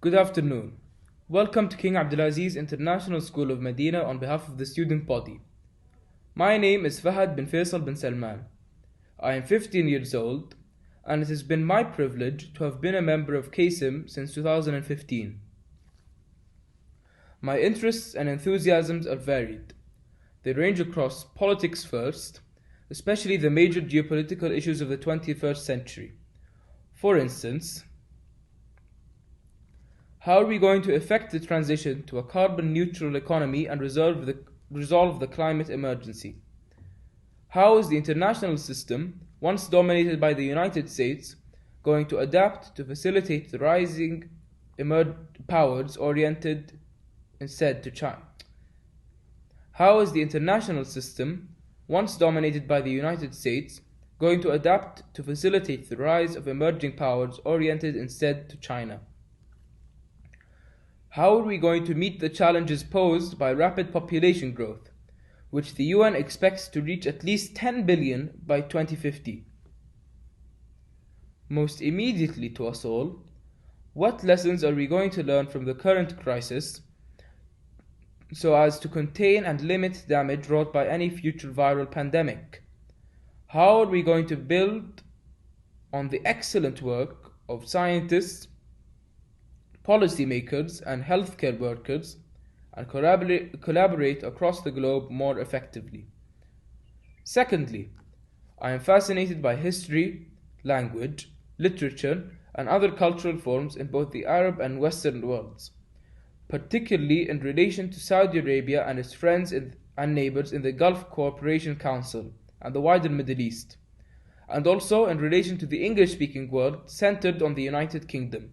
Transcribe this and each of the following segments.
Good afternoon. Welcome to King Abdulaziz International School of Medina on behalf of the student body. My name is Fahad bin Faisal bin Salman. I am 15 years old and it has been my privilege to have been a member of KSIM since 2015. My interests and enthusiasms are varied. They range across politics first, especially the major geopolitical issues of the 21st century. For instance, how are we going to effect the transition to a carbon-neutral economy and resolve the climate emergency? How is the international system, once dominated by the United States, going to adapt to facilitate the rising powers oriented instead to China? How is the international system, once dominated by the United States, going to adapt to facilitate the rise of emerging powers oriented instead to China? How are we going to meet the challenges posed by rapid population growth, which the UN expects to reach at least 10 billion by 2050? Most immediately to us all, what lessons are we going to learn from the current crisis so as to contain and limit damage wrought by any future viral pandemic? How are we going to build on the excellent work of scientists, policymakers and healthcare workers and collaborate across the globe more effectively? Secondly, I am fascinated by history, language, literature and other cultural forms in both the Arab and Western worlds, particularly in relation to Saudi Arabia and its friends and neighbors in the Gulf Cooperation Council and the wider Middle East, and also in relation to the English-speaking world centered on the United Kingdom.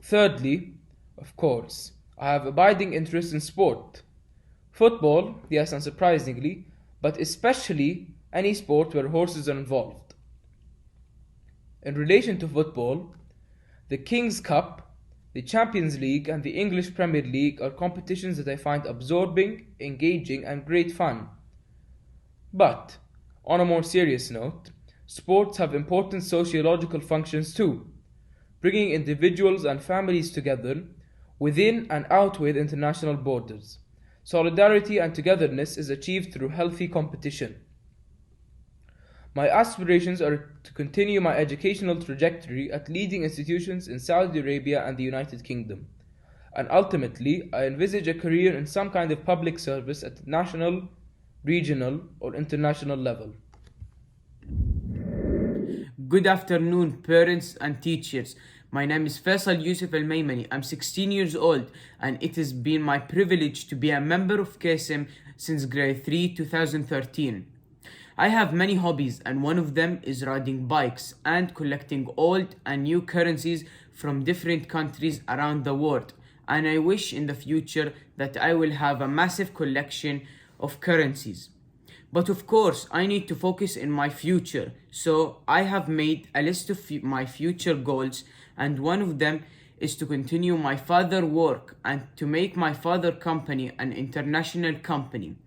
Thirdly, of course, I have abiding interest in sport. Football, yes, unsurprisingly, but especially any sport where horses are involved. In relation to football, the King's Cup, the Champions League and the English Premier League are competitions that I find absorbing, engaging and great fun. But, on a more serious note, sports have important sociological functions too, bringing individuals and families together within and outwith international borders. Solidarity and togetherness is achieved through healthy competition. My aspirations are to continue my educational trajectory at leading institutions in Saudi Arabia and the United Kingdom. And ultimately, I envisage a career in some kind of public service at national, regional, or international level. Good afternoon, parents and teachers. My name is Faisal Yusuf Al-Maymani. I'm 16 years old and it has been my privilege to be a member of KSM since grade 3 2013. I have many hobbies and one of them is riding bikes and collecting old and new currencies from different countries around the world. And I wish in the future that I will have a massive collection of currencies. But of course, I need to focus in my future. So I have made a list of my future goals, and one of them is to continue my father's work and to make my father company an international company.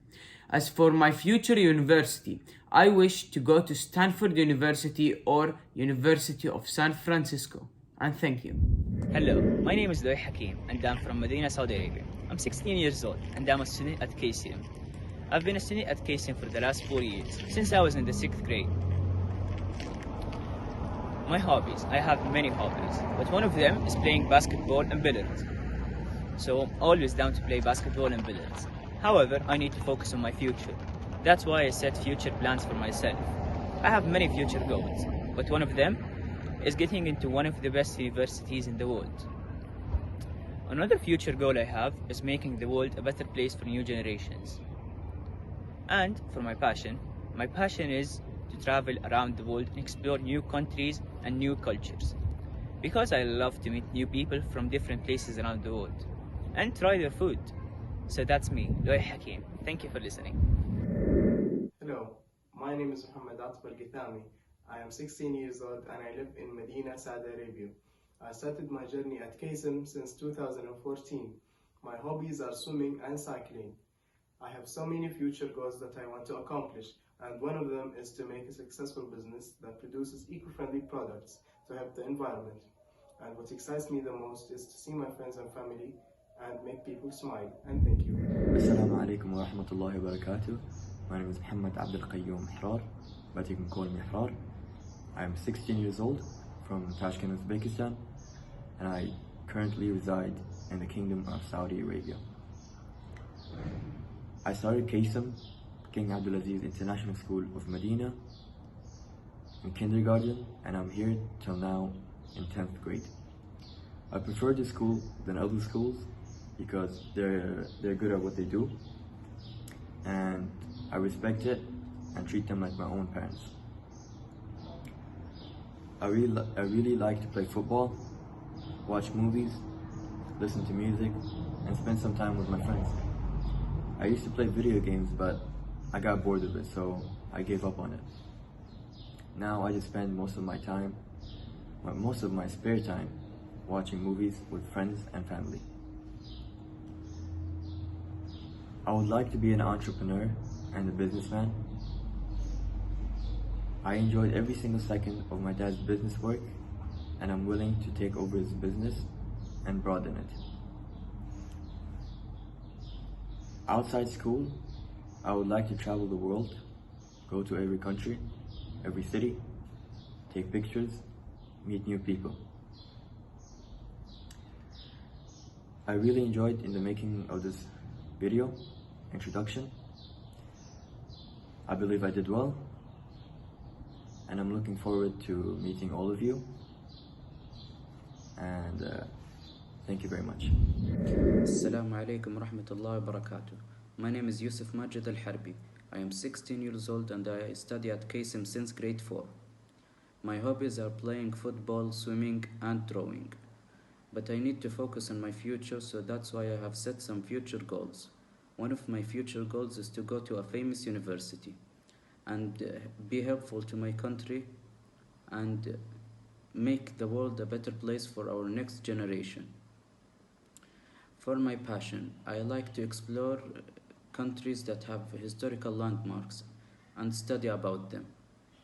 As for my future university, I wish to go to Stanford University or University of San Francisco. And thank you. Hello, my name is Loy Hakim and I'm from Medina, Saudi Arabia. I'm 16 years old and I'm a student at KCM. I've been a student at KCM for the last 4 years, since I was in the 6th grade. My hobbies, I have many hobbies, but one of them is playing basketball and billiards. So I'm always down to play basketball and billiards. However, I need to focus on my future. That's why I set future plans for myself. I have many future goals, but one of them is getting into one of the best universities in the world. Another future goal I have is making the world a better place for new generations. And for my passion is to travel around the world and explore new countries and new cultures. Because I love to meet new people from different places around the world and try their food. So that's me, Loy Hakim. Thank you for listening. Hello, my name is Muhammad Atif Al-Githami. I am 16 years old and I live in Medina, Saudi Arabia. I started my journey at KSM since 2014. My hobbies are swimming and cycling. I have so many future goals that I want to accomplish, and one of them is to make a successful business that produces eco-friendly products to help the environment. And what excites me the most is to see my friends and family and make people smile. And thank you. Assalamu alaikum wa rahmatullahi wa barakatuh. My name is Muhammad Abdul but you can call me Ihrar. I am 16 years old from Tashkent, Uzbekistan, and I currently reside in the Kingdom of Saudi Arabia. I started KSIM, King Abdulaziz International School of Medina, in kindergarten, and I'm here till now in 10th grade. I prefer this school than other schools because they're good at what they do, and I respect it and treat them like my own parents. I really like to play football, watch movies, listen to music, and spend some time with my friends. I used to play video games, but I got bored of it, so I gave up on it. Now I just spend most of my spare time watching movies with friends and family. I would like to be an entrepreneur and a businessman. I enjoyed every single second of my dad's business work, and I'm willing to take over his business and broaden it. Outside school, I would like to travel the world, go to every country, every city, take pictures, meet new people. I really enjoyed in the making of this video introduction. I believe I did well, and I'm looking forward to meeting all of you, and thank you very much. Assalamu alaikum wa rahmatullahi wa barakatuh. My name is Yusuf Majid Al-Harbi. I am 16 years old and I study at KSIM since grade 4. My hobbies are playing football, swimming and drawing. But I need to focus on my future, so that's why I have set some future goals. One of my future goals is to go to a famous university and be helpful to my country and make the world a better place for our next generation. For my passion, I like to explore countries that have historical landmarks and study about them.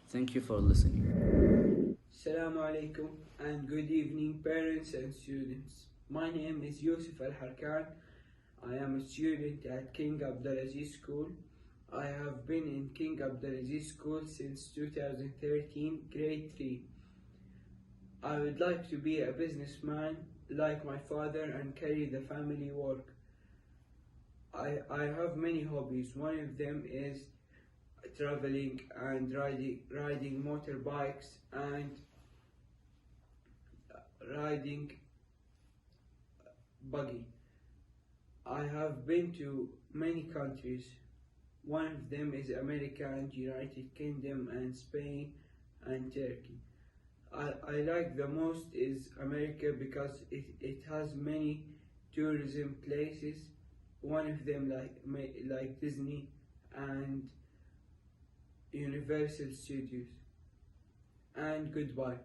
Thank you for listening. Assalamu alaikum and good evening, parents and students. My name is Yusuf Al-Harkan. I am a student at King Abdulaziz School. I have been in King Abdulaziz School since 2013, grade 3. I would like to be a businessman like my father and carry the family work. I have many hobbies. One of them is traveling and riding motorbikes and riding buggy. I have been to many countries. One of them is America and United Kingdom and Spain and Turkey. I like the most is America because it has many tourism places. One of them like Disney and Universal Studios. And goodbye.